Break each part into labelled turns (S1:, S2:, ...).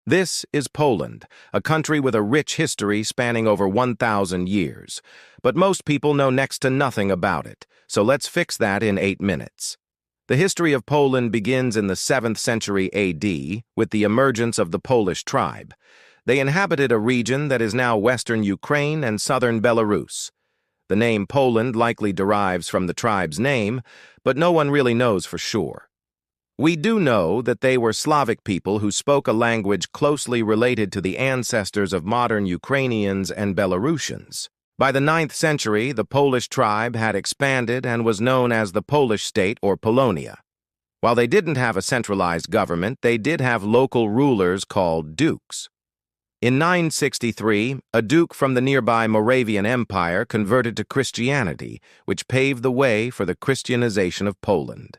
S1: This is Poland, a country with a rich history spanning over 1,000 years. But most people know next to nothing about it, so let's fix that in 8 minutes. The history of Poland begins in the 7th century AD with the emergence of the Polish tribe. They inhabited a region that is now western Ukraine and southern Belarus. The name Poland likely derives from the tribe's name, but no one really knows for sure. We do know that they were Slavic people who spoke a language closely related to the ancestors of modern Ukrainians and Belarusians. By the 9th century, the Polish tribe had expanded and was known as the Polish state or Polonia. While they didn't have a centralized government, they did have local rulers called dukes. In 963, a duke from the nearby Moravian Empire converted to Christianity, which paved the way for the Christianization of Poland.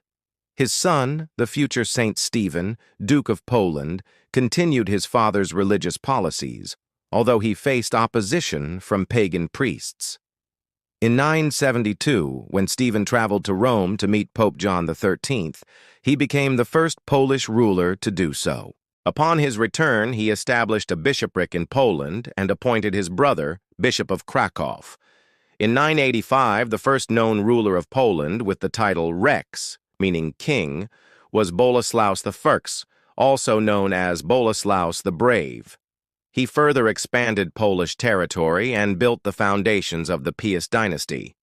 S1: His son, the future Saint Stephen, Duke of Poland, continued his father's religious policies, although he faced opposition from pagan priests. In 972, when Stephen traveled to Rome to meet Pope John XIII, he became the first Polish ruler to do so. Upon his return, he established a bishopric in Poland and appointed his brother, Bishop of Krakow. In 985, the first known ruler of Poland with the title Rex, meaning king, was Boleslaus I, also known as Boleslaus the Brave. He further expanded Polish territory and built the foundations of the Piast dynasty.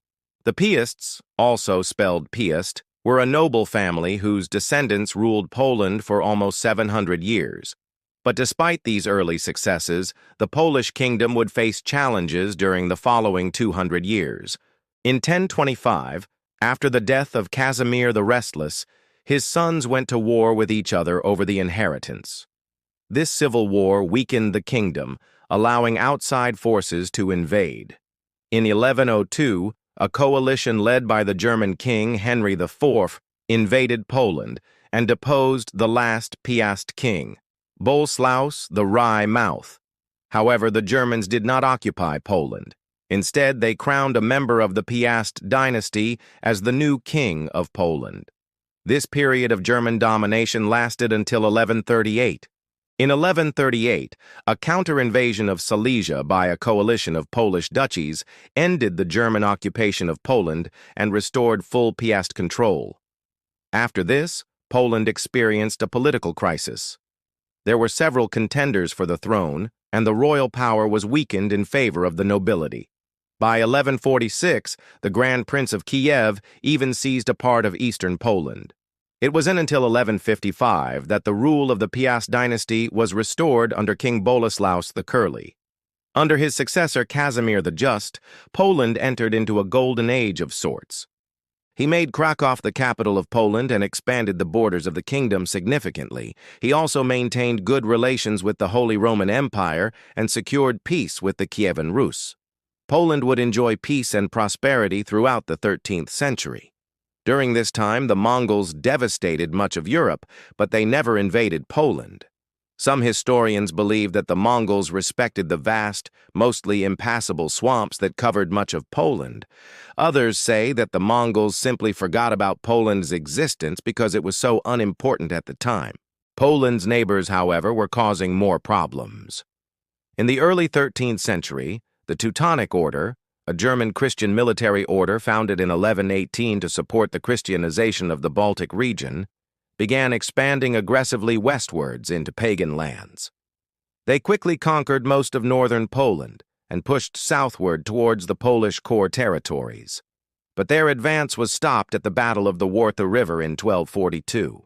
S1: The Piasts, also spelled Piast, were a noble family whose descendants ruled Poland for almost 700 years. But despite these early successes, the Polish kingdom would face challenges during the following 200 years. In 1025, after the death of Casimir the Restless, his sons went to war with each other over the inheritance. This civil war weakened the kingdom, allowing outside forces to invade. In 1102, a coalition led by the German king Henry IV invaded Poland and deposed the last Piast king, Boleslaus the Wry Mouth. However, the Germans did not occupy Poland. Instead, they crowned a member of the Piast dynasty as the new king of Poland. This period of German domination lasted until 1138. In 1138, a counter-invasion of Silesia by a coalition of Polish duchies ended the German occupation of Poland and restored full Piast control. After this, Poland experienced a political crisis. There were several contenders for the throne, and the royal power was weakened in favor of the nobility. By 1146, the Grand Prince of Kiev even seized a part of eastern Poland. It wasn't until 1155 that the rule of the Piast dynasty was restored under King Boleslaus the Curly. Under his successor Casimir the Just, Poland entered into a golden age of sorts. He made Krakow the capital of Poland and expanded the borders of the kingdom significantly. He also maintained good relations with the Holy Roman Empire and secured peace with the Kievan Rus. Poland would enjoy peace and prosperity throughout the 13th century. During this time, the Mongols devastated much of Europe, but they never invaded Poland. Some historians believe that the Mongols respected the vast, mostly impassable swamps that covered much of Poland. Others say that the Mongols simply forgot about Poland's existence because it was so unimportant at the time. Poland's neighbors, however, were causing more problems. In the early 13th century, the Teutonic Order, a German Christian military order founded in 1118 to support the Christianization of the Baltic region, began expanding aggressively westwards into pagan lands. They quickly conquered most of northern Poland and pushed southward towards the Polish core territories. But their advance was stopped at the Battle of the Wartha River in 1242.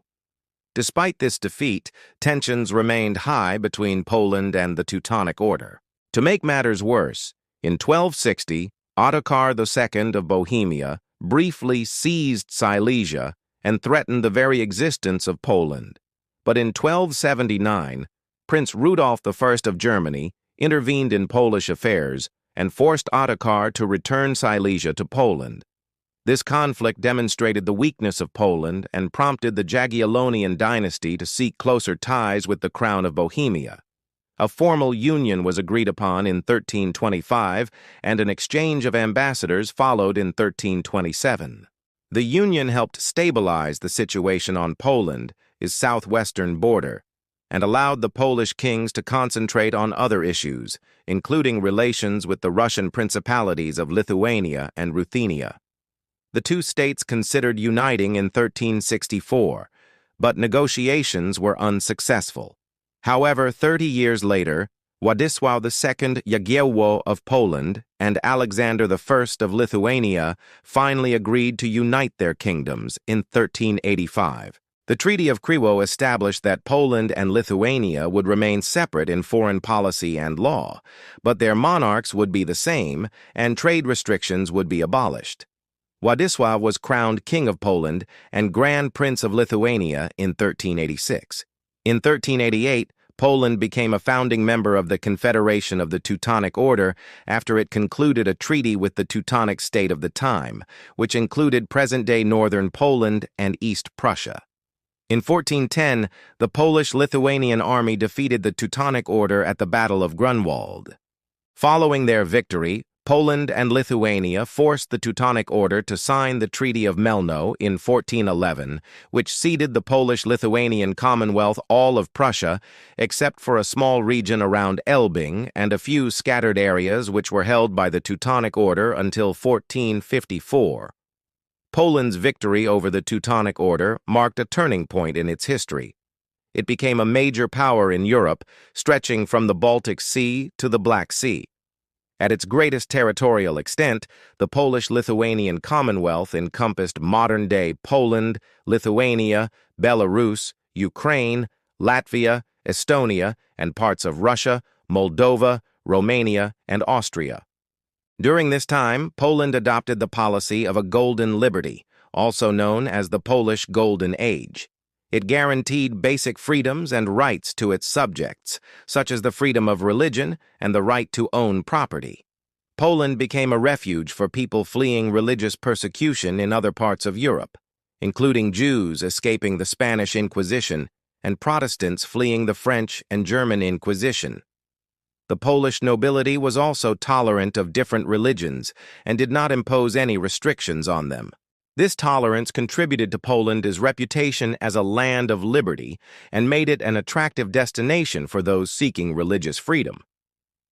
S1: Despite this defeat, tensions remained high between Poland and the Teutonic Order. To make matters worse, in 1260, Ottokar II of Bohemia briefly seized Silesia and threatened the very existence of Poland. But in 1279, Prince Rudolf I of Germany intervened in Polish affairs and forced Ottokar to return Silesia to Poland. This conflict demonstrated the weakness of Poland and prompted the Jagiellonian dynasty to seek closer ties with the Crown of Bohemia. A formal union was agreed upon in 1325, and an exchange of ambassadors followed in 1327. The union helped stabilize the situation on Poland's southwestern border, and allowed the Polish kings to concentrate on other issues, including relations with the Russian principalities of Lithuania and Ruthenia. The two states considered uniting in 1364, but negotiations were unsuccessful. However, 30 years later, Władysław II Jagiełło of Poland and Alexander I of Lithuania finally agreed to unite their kingdoms in 1385. The Treaty of Kryło established that Poland and Lithuania would remain separate in foreign policy and law, but their monarchs would be the same, and trade restrictions would be abolished. Władysław was crowned King of Poland and Grand Prince of Lithuania in 1386. In 1388, Poland became a founding member of the Confederation of the Teutonic Order after it concluded a treaty with the Teutonic state of the time, which included present-day northern Poland and East Prussia. In 1410, the Polish-Lithuanian army defeated the Teutonic Order at the Battle of Grunwald. Following their victory, Poland and Lithuania forced the Teutonic Order to sign the Treaty of Melno in 1411, which ceded the Polish-Lithuanian Commonwealth all of Prussia, except for a small region around Elbing and a few scattered areas which were held by the Teutonic Order until 1454. Poland's victory over the Teutonic Order marked a turning point in its history. It became a major power in Europe, stretching from the Baltic Sea to the Black Sea. At its greatest territorial extent, the Polish-Lithuanian Commonwealth encompassed modern-day Poland, Lithuania, Belarus, Ukraine, Latvia, Estonia, and parts of Russia, Moldova, Romania, and Austria. During this time, Poland adopted the policy of a Golden Liberty, also known as the Polish Golden Age. It guaranteed basic freedoms and rights to its subjects, such as the freedom of religion and the right to own property. Poland became a refuge for people fleeing religious persecution in other parts of Europe, including Jews escaping the Spanish Inquisition and Protestants fleeing the French and German Inquisition. The Polish nobility was also tolerant of different religions and did not impose any restrictions on them. This tolerance contributed to Poland's reputation as a land of liberty and made it an attractive destination for those seeking religious freedom.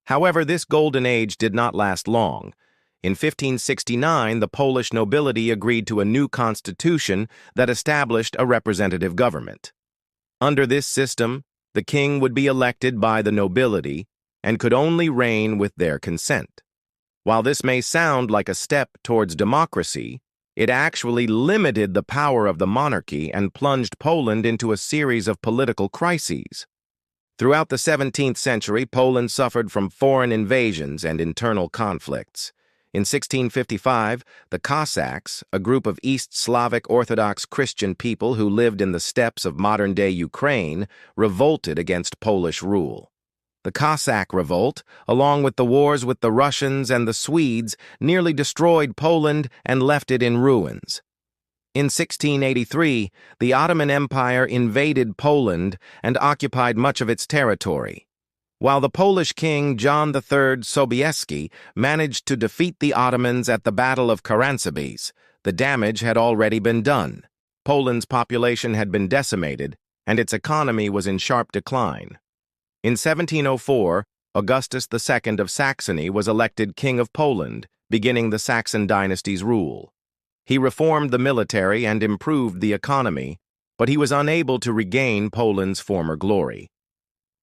S1: However, this golden age did not last long. In 1569, the Polish nobility agreed to a new constitution that established a representative government. Under this system, the king would be elected by the nobility and could only reign with their consent. While this may sound like a step towards democracy, it actually limited the power of the monarchy and plunged Poland into a series of political crises. Throughout the 17th century, Poland suffered from foreign invasions and internal conflicts. In 1655, the Cossacks, a group of East Slavic Orthodox Christian people who lived in the steppes of modern-day Ukraine, revolted against Polish rule. The Cossack revolt, along with the wars with the Russians and the Swedes, nearly destroyed Poland and left it in ruins. In 1683, the Ottoman Empire invaded Poland and occupied much of its territory. While the Polish king John III Sobieski managed to defeat the Ottomans at the Battle of Karansabis, the damage had already been done. Poland's population had been decimated, and its economy was in sharp decline. In 1704, Augustus II of Saxony was elected King of Poland, beginning the Saxon dynasty's rule. He reformed the military and improved the economy, but he was unable to regain Poland's former glory.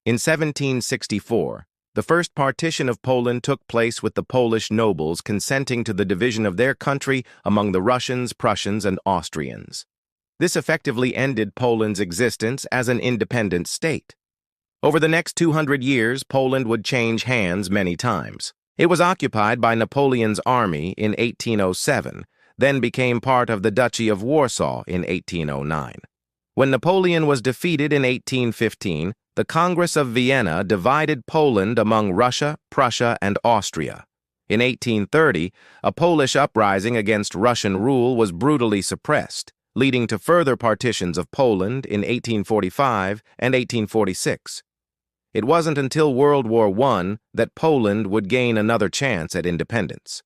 S1: In 1764, the first partition of Poland took place with the Polish nobles consenting to the division of their country among the Russians, Prussians, and Austrians. This effectively ended Poland's existence as an independent state. Over the next 200 years, Poland would change hands many times. It was occupied by Napoleon's army in 1807, then became part of the Duchy of Warsaw in 1809. When Napoleon was defeated in 1815, the Congress of Vienna divided Poland among Russia, Prussia, and Austria. In 1830, a Polish uprising against Russian rule was brutally suppressed, leading to further partitions of Poland in 1845 and 1846. It wasn't until World War I that Poland would gain another chance at independence.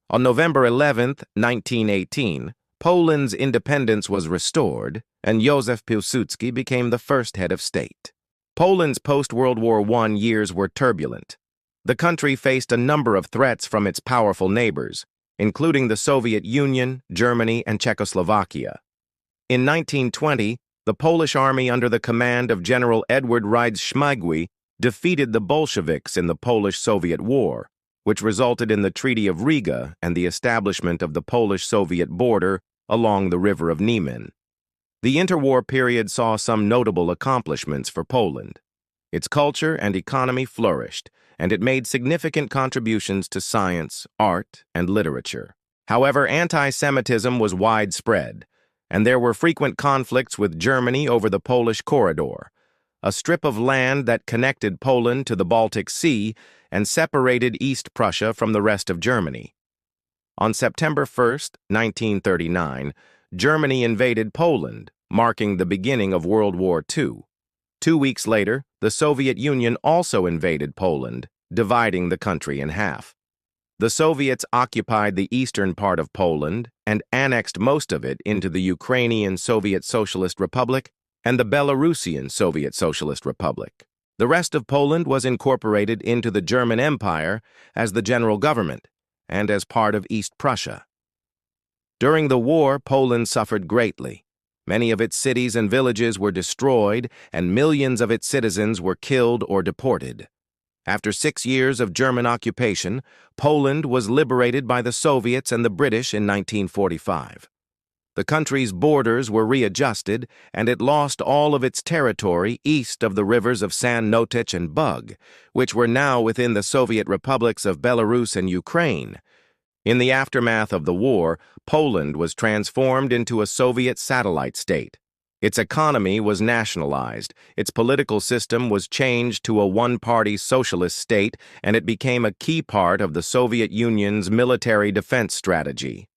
S1: On November 11, 1918, Poland's independence was restored, and Józef Piłsudski became the first head of state. Poland's post-World War I years were turbulent. The country faced a number of threats from its powerful neighbors, including the Soviet Union, Germany, and Czechoslovakia. In 1920, the Polish army under the command of General Edward Rydz-Śmigły defeated the Bolsheviks in the Polish-Soviet War, which resulted in the Treaty of Riga and the establishment of the Polish-Soviet border along the River of Niemen. The interwar period saw some notable accomplishments for Poland. Its culture and economy flourished, and it made significant contributions to science, art, and literature. However, anti-Semitism was widespread, and there were frequent conflicts with Germany over the Polish Corridor, a strip of land that connected Poland to the Baltic Sea and separated East Prussia from the rest of Germany. On September 1, 1939, Germany invaded Poland, marking the beginning of World War II. 2 weeks later, the Soviet Union also invaded Poland, dividing the country in half. The Soviets occupied the eastern part of Poland and annexed most of it into the Ukrainian Soviet Socialist Republic and the Belarusian Soviet Socialist Republic. The rest of Poland was incorporated into the German Empire as the general government and as part of East Prussia. During the war, Poland suffered greatly. Many of its cities and villages were destroyed, and millions of its citizens were killed or deported. After 6 years of German occupation, Poland was liberated by the Soviets and the British in 1945. The country's borders were readjusted, and it lost all of its territory east of the rivers of San Notich and Bug, which were now within the Soviet republics of Belarus and Ukraine. In the aftermath of the war, Poland was transformed into a Soviet satellite state. Its economy was nationalized, its political system was changed to a one-party socialist state, and it became a key part of the Soviet Union's military defense strategy.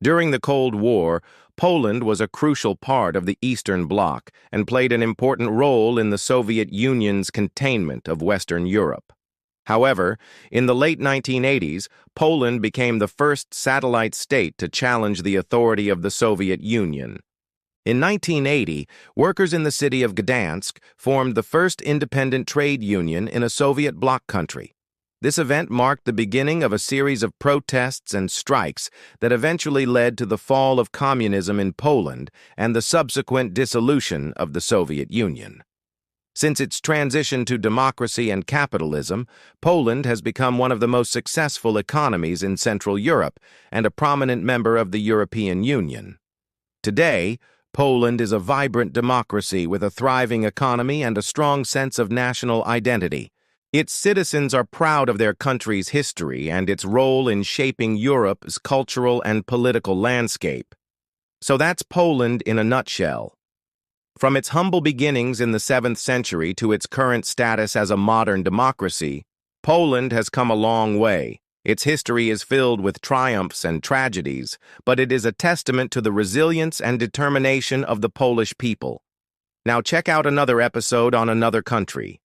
S1: During the Cold War, Poland was a crucial part of the Eastern Bloc and played an important role in the Soviet Union's containment of Western Europe. However, in the late 1980s, Poland became the first satellite state to challenge the authority of the Soviet Union. In 1980, workers in the city of Gdansk formed the first independent trade union in a Soviet bloc country. This event marked the beginning of a series of protests and strikes that eventually led to the fall of communism in Poland and the subsequent dissolution of the Soviet Union. Since its transition to democracy and capitalism, Poland has become one of the most successful economies in Central Europe and a prominent member of the European Union. Today, Poland is a vibrant democracy with a thriving economy and a strong sense of national identity. Its citizens are proud of their country's history and its role in shaping Europe's cultural and political landscape. So that's Poland in a nutshell. From its humble beginnings in the 7th century to its current status as a modern democracy, Poland has come a long way. Its history is filled with triumphs and tragedies, but it is a testament to the resilience and determination of the Polish people. Now check out another episode on another country.